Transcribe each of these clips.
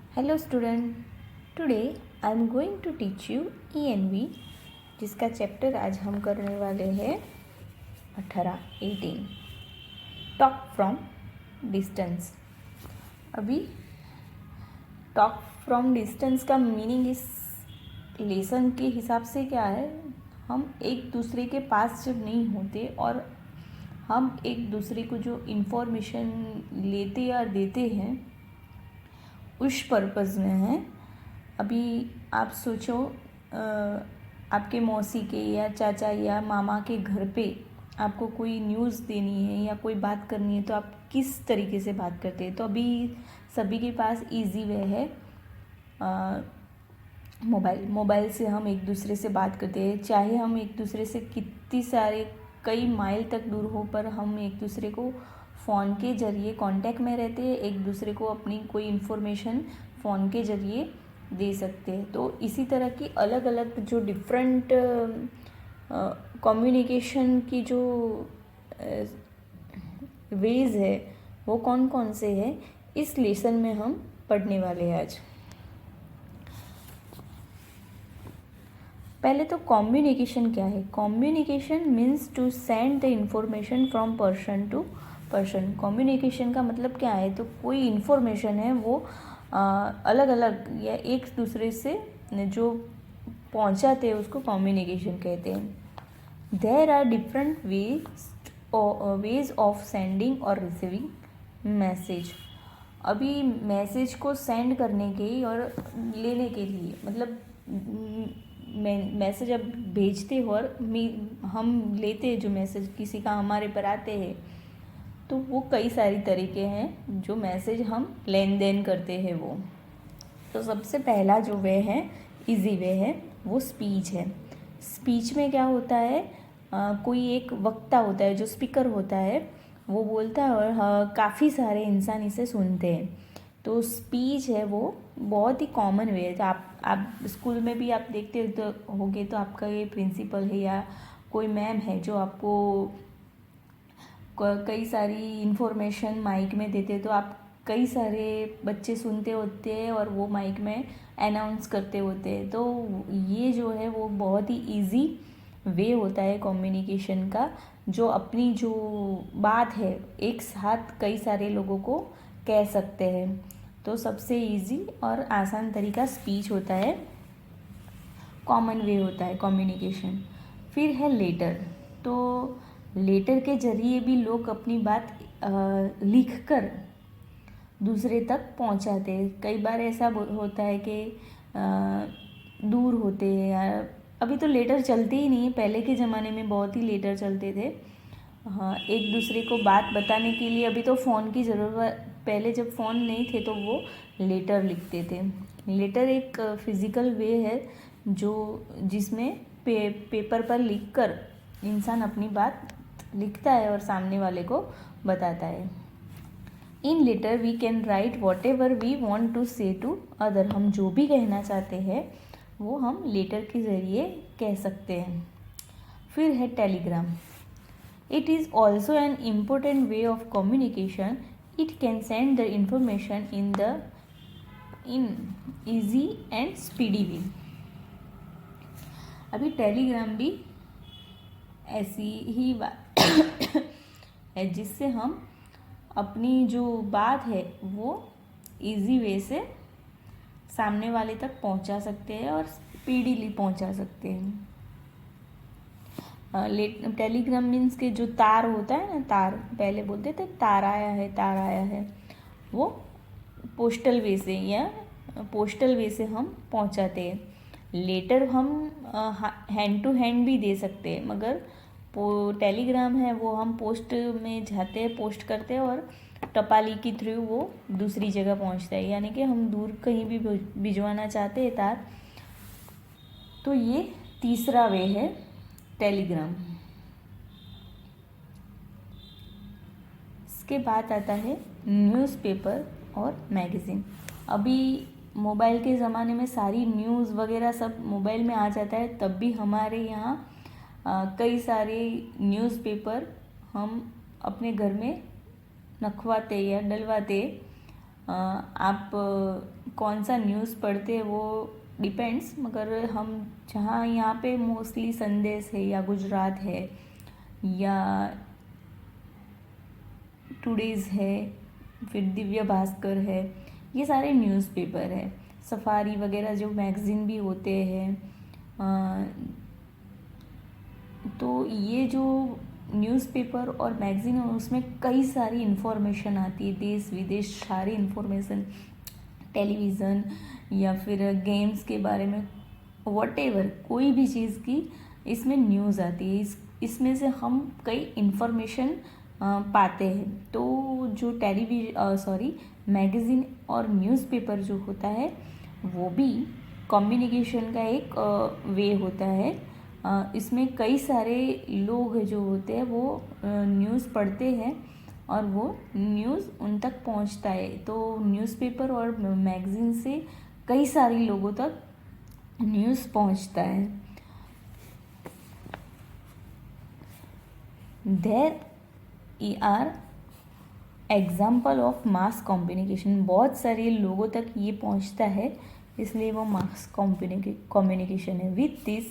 Hello student, today I am going to teach you ENV, जिसका chapter आज हम करने वाले हैं 18 टॉक फ्रॉम डिस्टेंस। अभी टॉक फ्रॉम डिस्टेंस का मीनिंग इस लेसन के हिसाब से क्या है, हम एक दूसरे के पास जब नहीं होते और हम एक दूसरे को जो इन्फॉर्मेशन लेते या देते हैं उस पर्पज़ में है। अभी आप सोचो, आपके मौसी के या चाचा या मामा के घर पे आपको कोई न्यूज़ देनी है या कोई बात करनी है तो आप किस तरीके से बात करते हैं। तो अभी सभी के पास इजी वे है, मोबाइल से हम एक दूसरे से बात करते हैं। चाहे हम एक दूसरे से कितनी सारे कई माइल तक दूर हो, पर हम एक दूसरे को फ़ोन के ज़रिए कांटेक्ट में रहते हैं, एक दूसरे को अपनी कोई इन्फॉर्मेशन फ़ोन के ज़रिए दे सकते हैं। तो इसी तरह की अलग अलग जो डिफरेंट कम्युनिकेशन की जो वेज है वो कौन कौन से हैं, इस लेसन में हम पढ़ने वाले हैं आज। पहले तो कम्युनिकेशन क्या है। Communication means to send the information from person to person. Communication का मतलब क्या है, तो कोई इन्फॉर्मेशन है वो अलग अलग या एक दूसरे से जो पहुंचाते हैं उसको कम्युनिकेशन कहते हैं। There are different ways of sending और रिसीविंग मैसेज। अभी मैसेज को सेंड करने के और लेने के लिए, मतलब मैसेज अब भेजते हो और हम लेते हैं जो मैसेज किसी का हमारे पर आते हैं, तो वो कई सारी तरीके हैं जो मैसेज हम लेन देन करते हैं वो। तो सबसे पहला जो वे है, इजी वे है, वो स्पीच है। स्पीच में क्या होता है, कोई एक वक्ता होता है जो स्पीकर होता है, वो बोलता है और काफ़ी सारे इंसान इसे सुनते हैं। तो स्पीच है वो बहुत ही कॉमन वे है। तो आप स्कूल में भी आप देखते तो होगे, तो आपका ये प्रिंसिपल है या कोई मैम है जो आपको कई सारी इन्फॉर्मेशन माइक में देते हैं, तो आप कई सारे बच्चे सुनते होते हैं और वो माइक में अनाउंस करते होते हैं। तो ये जो है वो बहुत ही इजी वे होता है कम्युनिकेशन का, जो अपनी जो बात है एक साथ कई सारे लोगों को कह सकते हैं। तो सबसे इजी और आसान तरीका स्पीच होता है, कॉमन वे होता है कम्युनिकेशन। फिर है लेटर। तो लेटर के ज़रिए भी लोग अपनी बात लिख कर दूसरे तक पहुंचाते हैं। कई बार ऐसा होता है कि दूर होते हैं, या अभी तो लेटर चलते ही नहीं है, पहले के ज़माने में बहुत ही लेटर चलते थे। हाँ, एक दूसरे को बात बताने के लिए अभी तो फ़ोन की ज़रूरत, पहले जब फ़ोन नहीं थे तो वो लेटर लिखते थे। लेटर एक फिज़िकल वे है जो जिसमें पेपर पर लिखकर इंसान अपनी बात लिखता है और सामने वाले को बताता है। In letter we can write whatever we want to say to other. हम जो भी कहना चाहते हैं वो हम लेटर के ज़रिए कह सकते हैं। फिर है telegram. It is also an important way of communication. It can send the information in easy and speedy way. अभी टेलीग्राम भी ऐसी ही बात है जिससे हम अपनी जो बात है वो इजी वे से सामने वाले तक पहुंचा सकते हैं और स्पीडीली पहुंचा सकते हैं। टेलीग्राम मीन्स के जो तार होता है ना, तार पहले बोलते थे तार आया है, वो पोस्टल वे से या पोस्टल वे से हम पहुंचाते हैं। लेटर हम हैंड टू हैंड भी दे सकते हैं, मगर टेलीग्राम है वो हम पोस्ट में जाते हैं, पोस्ट करते हैं और टपाली के थ्रू वो दूसरी जगह पहुंचता है, यानी कि हम दूर कहीं भी भिजवाना चाहते हैं तार। तो ये तीसरा वे है टेलीग्राम। इसके बाद आता है न्यूज़पेपर और मैगज़ीन। अभी मोबाइल के ज़माने में सारी न्यूज़ वगैरह सब मोबाइल में आ जाता है, तब भी हमारे यहाँ कई सारे न्यूज़पेपर हम अपने घर में रखवाते या डलवाते। आप कौन सा न्यूज़ पढ़ते हैं वो डिपेंड्स, मगर हम जहाँ यहाँ पे मोस्टली संदेश है या गुजरात है या टुडेज़ है, फिर दिव्य भास्कर है, ये सारे न्यूज़पेपर है। सफारी वगैरह जो मैगज़ीन भी होते हैं, तो ये जो न्यूज़पेपर और मैगज़ीन है उसमें कई सारी इन्फॉर्मेशन आती है, देश विदेश सारी इन्फॉर्मेशन, टेलीविज़न या फिर गेम्स के बारे में, व्हाटएवर कोई भी चीज़ की इसमें न्यूज़ आती है। इसमें से हम कई इन्फॉर्मेशन पाते हैं। तो जो मैगज़ीन और न्यूज़पेपर जो होता है वो भी कम्युनिकेशन का एक वे होता है। इसमें कई सारे लोग जो होते हैं वो न्यूज़ पढ़ते हैं और वो न्यूज़ उन तक पहुंचता है। तो न्यूज़पेपर और मैगज़ीन से कई सारे लोगों तक न्यूज़ पहुंचता है। There are example of mass communication, बहुत सारे लोगों तक ये पहुंचता है, इसलिए वो मास कम्युनिकेशन है। With this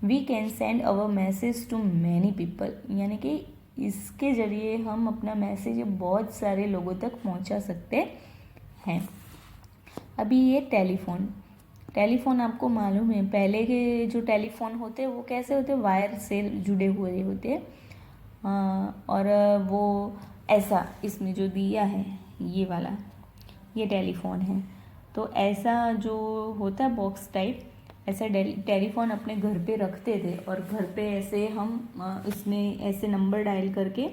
we can send our message to many people, यानी कि इसके ज़रिए हम अपना मैसेज बहुत सारे लोगों तक पहुंचा सकते हैं। अभी ये टेलीफोन आपको मालूम है, पहले के जो टेलीफोन होते हैं वो कैसे होते हैं, वायर से जुड़े हुए होते हैं। और वो ऐसा इसमें जो दिया है ये वाला, ये टेलीफोन है। तो ऐसा जो होता है बॉक्स टाइप, ऐसा टेलीफोन अपने घर पे रखते थे और घर पे ऐसे हम इसमें ऐसे नंबर डायल करके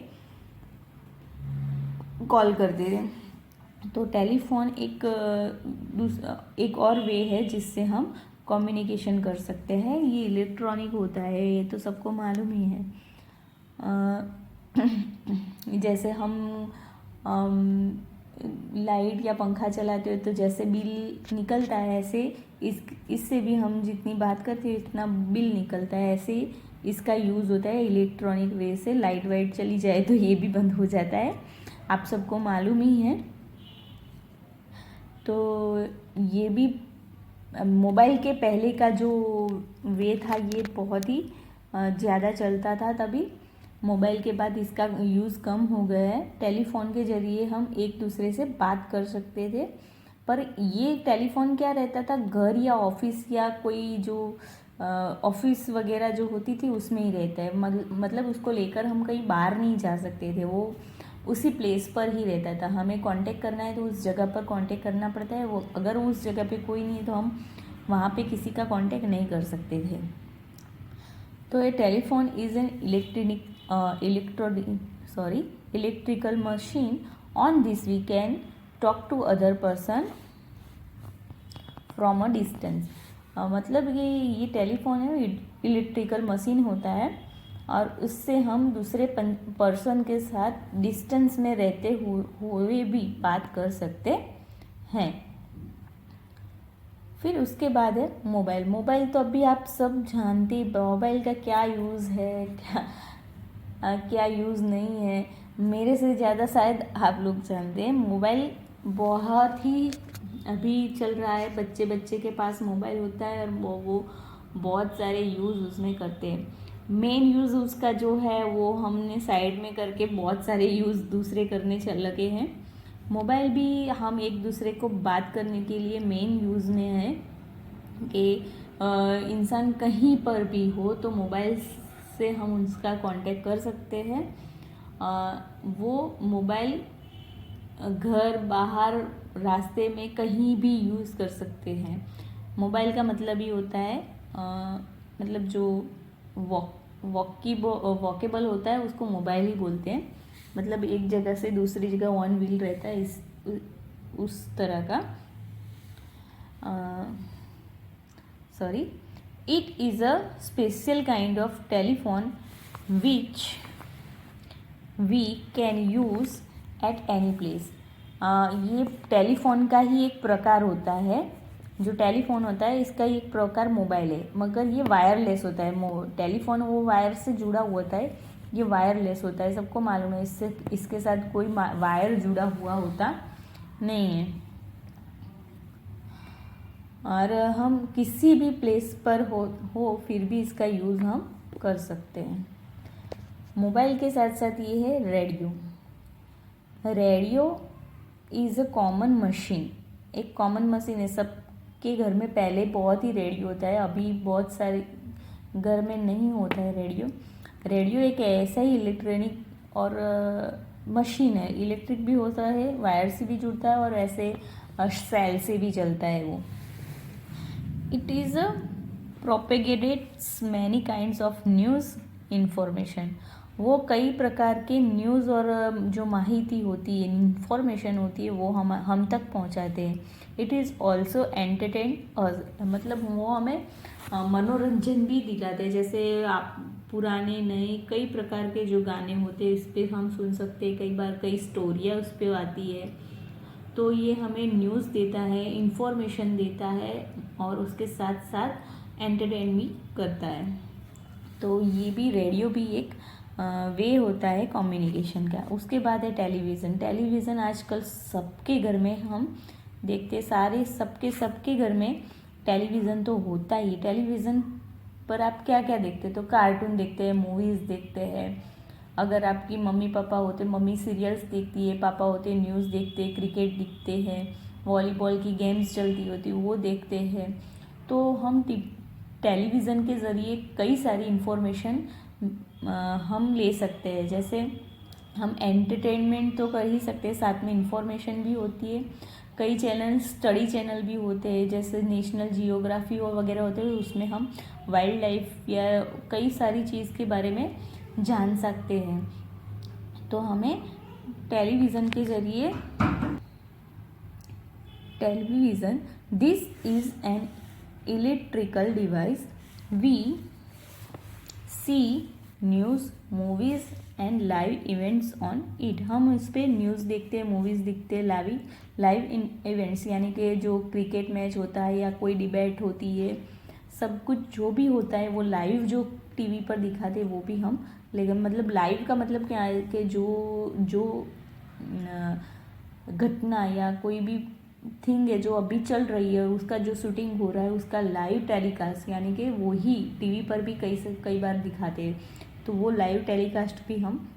कॉल करते थे। तो टेलीफोन एक और वे है जिससे हम कम्युनिकेशन कर सकते हैं। ये इलेक्ट्रॉनिक होता है, ये तो सबको मालूम ही है। जैसे हम लाइट या पंखा चलाते हो तो जैसे बिल निकलता है, ऐसे इससे भी हम जितनी बात करते हैं इतना बिल निकलता है। ऐसे इसका यूज़ होता है इलेक्ट्रॉनिक वे से। लाइट वाइट चली जाए तो ये भी बंद हो जाता है, आप सबको मालूम ही है। तो ये भी मोबाइल के पहले का जो वे था ये बहुत ही ज़्यादा चलता था तभी। मोबाइल के बाद इसका यूज़ कम हो गया है। टेलीफोन के ज़रिए हम एक दूसरे से बात कर सकते थे, पर ये टेलीफोन क्या रहता था, घर या ऑफिस या कोई जो ऑफिस वगैरह जो होती थी उसमें ही रहता है। मतलब उसको लेकर हम कहीं बाहर नहीं जा सकते थे, वो उसी प्लेस पर ही रहता था। हमें कांटेक्ट करना है तो उस जगह पर कांटेक्ट करना पड़ता है। वो अगर उस जगह पे कोई नहीं है तो हम वहाँ पे किसी का कांटेक्ट नहीं कर सकते थे। तो ये telephone is an electrical machine. On this we can talk to other person from a distance. मतलब ये टेलीफोन है, इलेक्ट्रिकल मशीन होता है और उससे हम दूसरे पर्सन के साथ डिस्टेंस में रहते हुए भी बात कर सकते हैं। फिर उसके बाद है मोबाइल तो अभी आप सब जानते हैं मोबाइल का क्या यूज़ है, क्या यूज़ नहीं है। मेरे से ज़्यादा शायद आप लोग जानते हैं। मोबाइल बहुत ही अभी चल रहा है, बच्चे के पास मोबाइल होता है और वो बहुत सारे यूज़ उसमें करते हैं। मेन यूज़ उसका जो है वो हमने साइड में करके बहुत सारे यूज़ दूसरे करने चल लगे हैं। मोबाइल भी हम एक दूसरे को बात करने के लिए मेन यूज़ में है कि इंसान कहीं पर भी हो तो मोबाइल से हम उसका कांटेक्ट कर सकते हैं। वो मोबाइल घर बाहर रास्ते में कहीं भी यूज़ कर सकते हैं। मोबाइल का मतलब ही होता है मतलब जो वॉकेबल होता है उसको मोबाइल ही बोलते हैं। मतलब एक जगह से दूसरी जगह ऑन व्हील रहता है, उस तरह का। It is a special kind of telephone which we can use at any place. ये टेलीफोन का ही एक प्रकार होता है। जो टेलीफोन होता है इसका एक प्रकार मोबाइल है, मगर ये वायरलेस होता है। टेलीफोन वो वायर से जुड़ा होता है, ये वायरलेस होता है, सबको मालूम है। इसके साथ कोई वायर जुड़ा हुआ होता नहीं है। और हम किसी भी प्लेस पर हो फिर भी इसका यूज़ हम कर सकते हैं। मोबाइल के साथ साथ ये है radio. Radio is a common machine, एक कॉमन मशीन है। सबके घर में पहले बहुत ही रेडियो होता है, अभी बहुत सारे घर में नहीं होता है रेडियो। रेडियो एक ऐसा ही इलेक्ट्रॉनिक और मशीन है, इलेक्ट्रिक भी होता है, वायर से भी जुड़ता है और ऐसे सेल से भी चलता है वो। It is a propagates many kinds of news information. वो कई प्रकार के न्यूज़ और जो माहिती होती है, इंफॉर्मेशन होती है, वो हम तक पहुंचाते हैं। इट इज़ ऑल्सो एंटरटेन अस, मतलब वो हमें मनोरंजन भी दिलाते हैं। जैसे आप पुराने नए कई प्रकार के जो गाने होते हैं इस पर हम सुन सकते हैं, कई बार कई स्टोरियाँ उस पर आती है। तो ये हमें न्यूज़ देता है, इंफॉर्मेशन देता है और उसके साथ साथ एंटरटेन भी करता है। तो ये भी रेडियो भी एक वे होता है कम्युनिकेशन का। उसके बाद है टेलीविज़न। टेलीविज़न आजकल सबके घर में हम देखते, सारे सबके घर में टेलीविज़न तो होता ही। टेलीविज़न पर आप क्या क्या देखते, तो कार्टून देखते हैं, मूवीज़ देखते हैं। अगर आपकी मम्मी पापा होते, मम्मी सीरियल्स देखती है, पापा होते न्यूज़ देखते, क्रिकेट देखते हैं, वॉलीबॉल की गेम्स चलती होती वो देखते हैं। तो हम टेलीविज़न के ज़रिए कई सारी इन्फॉर्मेशन हम ले सकते हैं। जैसे हम एंटरटेनमेंट तो कर ही सकते हैं, साथ में इंफॉर्मेशन भी होती है। कई चैनल स्टडी चैनल भी होते हैं, जैसे नेशनल जियोग्राफी और वगैरह होते हैं, उसमें हम वाइल्ड लाइफ या कई सारी चीज़ के बारे में जान सकते हैं। तो हमें टेलीविज़न के ज़रिए television this is an electrical device we see news movies and live events on it. हम इस पर न्यूज़ देखते हैं, मूवीज़ देखते हैं, लाइव इवेंट्स यानी कि जो क्रिकेट मैच होता है या कोई डिबेट होती है, सब कुछ जो भी होता है वो लाइव जो टीवी पर दिखाते हैं वो भी हम, लेकिन मतलब लाइव का मतलब क्या है कि जो घटना या कोई भी थिंग है जो अभी चल रही है उसका जो शूटिंग हो रहा है उसका लाइव टेलीकास्ट, यानी कि वो ही टीवी पर भी कई बार दिखाते हैं, तो वो लाइव टेलीकास्ट भी हम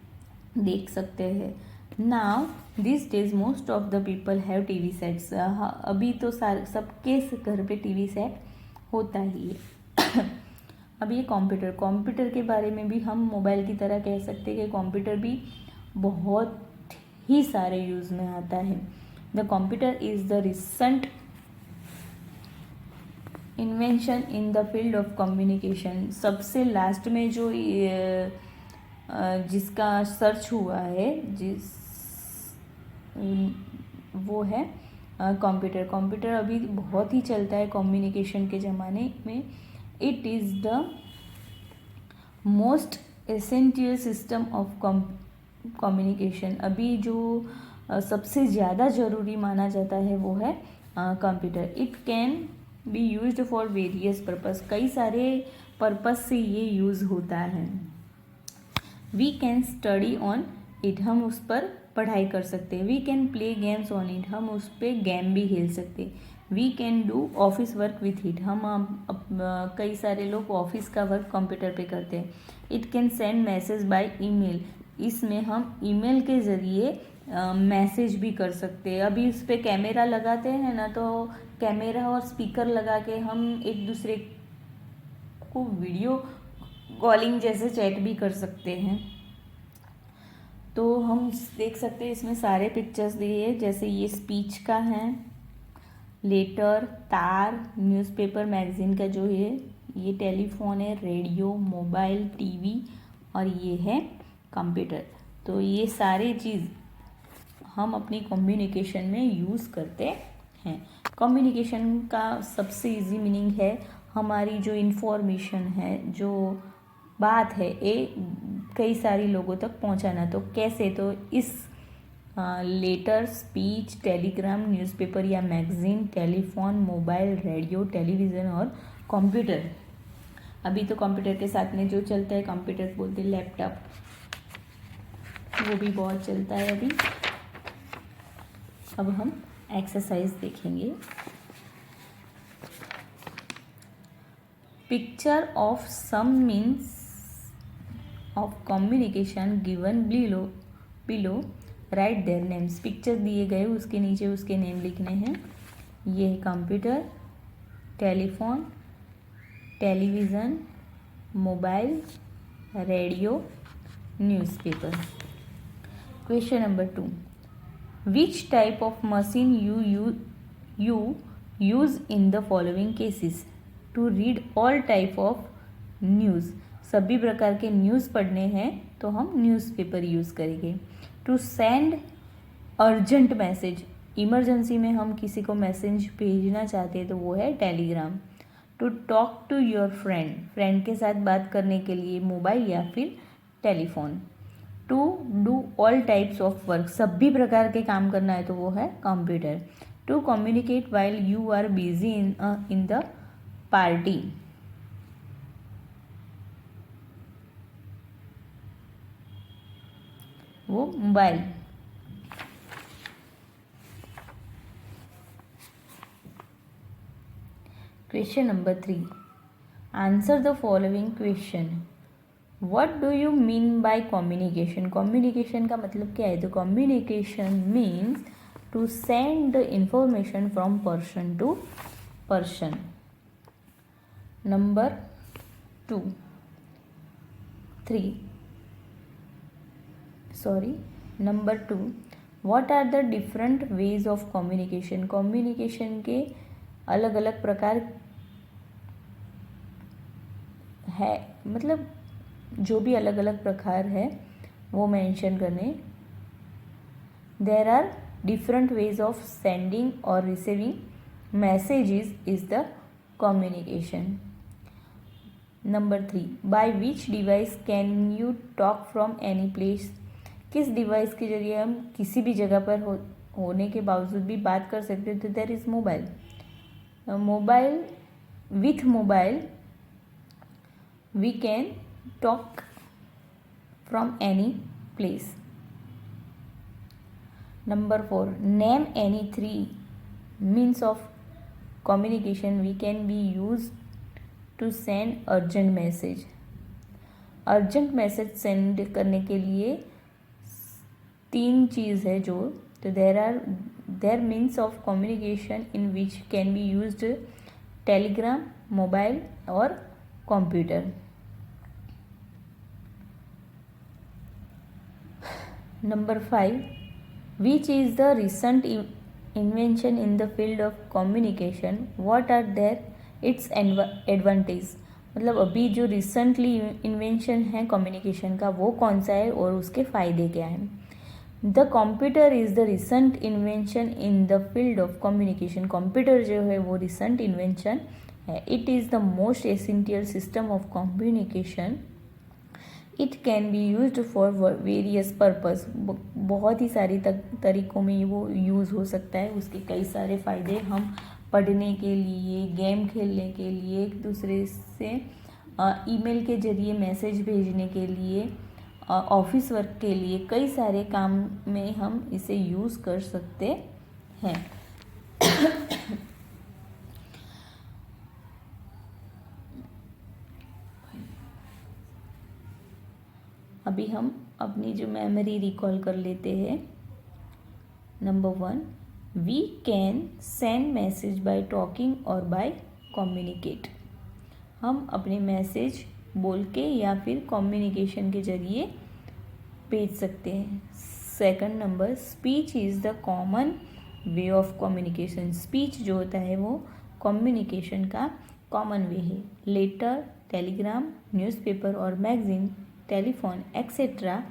देख सकते हैं। Now this days most of the people have TV sets. अभी तो सबके घर पे टीवी सेट होता ही है। अब ये कंप्यूटर के बारे में भी हम मोबाइल की तरह कह सकते हैं कि कंप्यूटर भी बहुत ही सारे यूज़ में आता है। The computer is the recent invention in the field of communication. सबसे लास्ट में जो जिसका सर्च हुआ है वो है कंप्यूटर अभी बहुत ही चलता है कम्युनिकेशन के ज़माने में। It is the most essential system of communication. अभी जो सबसे ज़्यादा ज़रूरी माना जाता है वो है computer. It can be used for various purpose. कई सारे पर्पस से ये यूज़ होता है। We can study on it. हम उस पर पढ़ाई कर सकते हैं। We can play games on it. हम उस पर गेम भी खेल सकते हैं। We can do office work with it. कई सारे लोग ऑफिस का वर्क कंप्यूटर पे करते हैं। It can send message by email. इसमें हम ईमेल के ज़रिए मैसेज भी कर सकते हैं। अभी उस पर कैमरा लगाते हैं ना, तो कैमरा और स्पीकर लगा के हम एक दूसरे को वीडियो कॉलिंग जैसे चैट भी कर सकते हैं। तो हम देख सकते हैं इसमें सारे पिक्चर्स दिए, जैसे ये स्पीच का है, लेटर, तार, न्यूज़पेपर, मैगज़ीन का जो है, ये टेलीफोन है, रेडियो, मोबाइल, टीवी और ये है कंप्यूटर। तो ये सारे चीज़ हम अपनी कम्युनिकेशन में यूज़ करते हैं। कम्युनिकेशन का सबसे इजी मीनिंग है हमारी जो इन्फॉर्मेशन है, जो बात है, ये कई सारी लोगों तक पहुंचाना। तो कैसे, तो इस लेटर, स्पीच, टेलीग्राम, न्यूज़पेपर या magazine, telephone, mobile, radio, television और कंप्यूटर। अभी तो कंप्यूटर के साथ में जो चलता है, कंप्यूटर बोलते हैं लैपटॉप, वो भी बहुत चलता है अभी। अब हम एक्सरसाइज देखेंगे। Picture of some means of communication given below write there names. Picture दिए गए, उसके नीचे उसके नेम लिखने हैं। ये है computer, telephone, television, mobile, radio, newspaper. Question number 2, which type of machine you use in the following cases to read all type of news। सभी प्रकार के न्यूज़ पढ़ने हैं तो हम न्यूज़पेपर यूज़ करेंगे। To send urgent message, emergency में हम किसी को मैसेज भेजना चाहते हैं तो वो है telegram. To talk to your friend के साथ बात करने के लिए मोबाइल या फिर telephone. To do all types of work, सभी प्रकार के काम करना है तो वो है computer. To communicate while you are busy in the party, वो mobile. Question number 3, answer the following question. What do you mean by communication. Communication का मतलब क्या है? तो communication means to send the information from person to person. Number 2, what are the different ways of communication. Communication के अलग अलग प्रकार है, मतलब जो भी अलग अलग प्रकार है वो मेंशन करने। There are different ways of sending और receiving messages is the communication. Number 3, by which device can you talk from any place. किस डिवाइस के जरिए हम किसी भी जगह पर होने के बावजूद भी बात कर सकते हैं, तो there is mobile. With mobile we can talk from any place. Number 4, name any 3 means of communication we can be used to send urgent message। Urgent message send करने के लिए 3 चीज़ है जो, तो there means of communication in which can be used telegram, mobile और computer. Number 5, which is the recent invention in the field of communication? What are its advantage? मतलब अभी जो रिसेंटली इन्वेंशन है कम्युनिकेशन का वो कौन सा है और उसके फ़ायदे क्या हैं? The computer is the recent invention in the field of communication. Computer जो है वो रिसेंट इन्वेंशन है। It is the most essential system of communication. It can B use for various purpose. बहुत ही सारी तरीक़ों में वो यूज़ हो सकता है। उसके कई सारे फ़ायदे, हम पढ़ने के लिए, गेम खेलने के लिए, एक दूसरे से ईमेल के ज़रिए मैसेज भेजने के लिए, ऑफिस वर्क के लिए, कई सारे काम में हम इसे यूज़ कर सकते हैं। अभी हम अपनी जो मेमोरी रिकॉल कर लेते हैं। Number 1, we can send message by talking और बाय कम्युनिकेट। हम अपने मैसेज बोल के या फिर कम्युनिकेशन के ज़रिए भेज सकते हैं। Second number, speech is the common way of communication. Speech जो होता है वो कम्युनिकेशन का कॉमन वे है। लेटर, टेलीग्राम, न्यूज़पेपर और magazine, telephone etcetera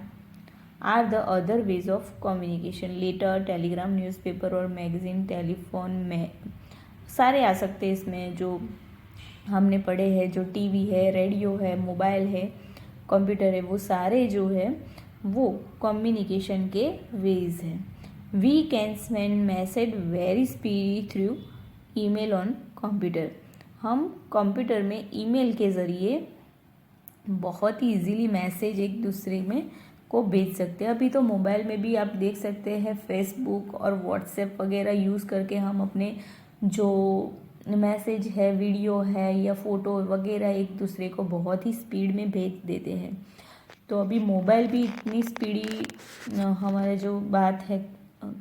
are the other ways of communication. Letter, telegram, newspaper और मैगजीन, टेलीफोन में सारे आ सकते हैं इसमें जो हमने पढ़े हैं, जो टीवी है, रेडियो है, मोबाइल है, कंप्यूटर है, वो सारे जो है वो कम्युनिकेशन के वेज हैं। We can send message very speedy through email on computer. हम कंप्यूटर में ईमेल के ज़रिए बहुत ही इजीली मैसेज एक दूसरे में को भेज सकते हैं। अभी तो मोबाइल में भी आप देख सकते हैं फेसबुक और व्हाट्सएप वगैरह यूज़ करके हम अपने जो मैसेज है, वीडियो है या फ़ोटो वगैरह एक दूसरे को बहुत ही स्पीड में भेज देते हैं। तो अभी मोबाइल भी इतनी स्पीडी हमारा जो बात है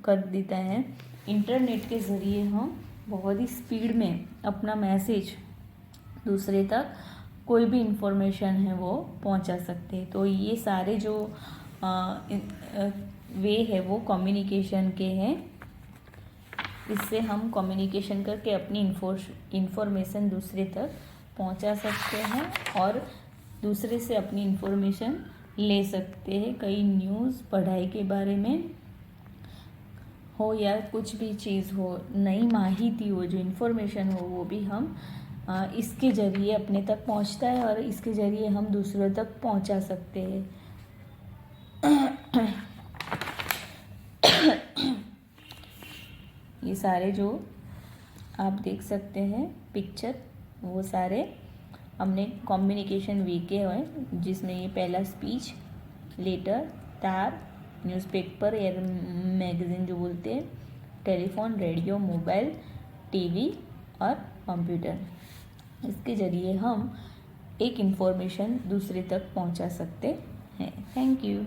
कर देता है। इंटरनेट के ज़रिए हम बहुत ही स्पीड में अपना मैसेज दूसरे तक कोई भी इंफॉर्मेशन है वो पहुंचा सकते हैं। तो ये सारे जो वे है वो कम्युनिकेशन के हैं। इससे हम कम्युनिकेशन करके अपनी इंफॉर्मेशन दूसरे तक पहुंचा सकते हैं और दूसरे से अपनी इंफॉर्मेशन ले सकते हैं। कई न्यूज़, पढ़ाई के बारे में हो या कुछ भी चीज़ हो, नई माहिती हो, जो इन्फॉर्मेशन हो, वो भी हम इसके ज़रिए अपने तक पहुंचता है और इसके ज़रिए हम दूसरों तक पहुंचा सकते हैं। ये सारे जो आप देख सकते हैं पिक्चर, वो सारे हमने कम्युनिकेशन वे के हैं, जिसमें ये पहला स्पीच, लेटर, तार, न्यूज़पेपर या मैगज़ीन जो बोलते हैं, टेलीफोन, रेडियो, मोबाइल, टीवी और कंप्यूटर। इसके ज़रिए हम एक इन्फॉर्मेशन दूसरे तक पहुंचा सकते हैं। Thank you.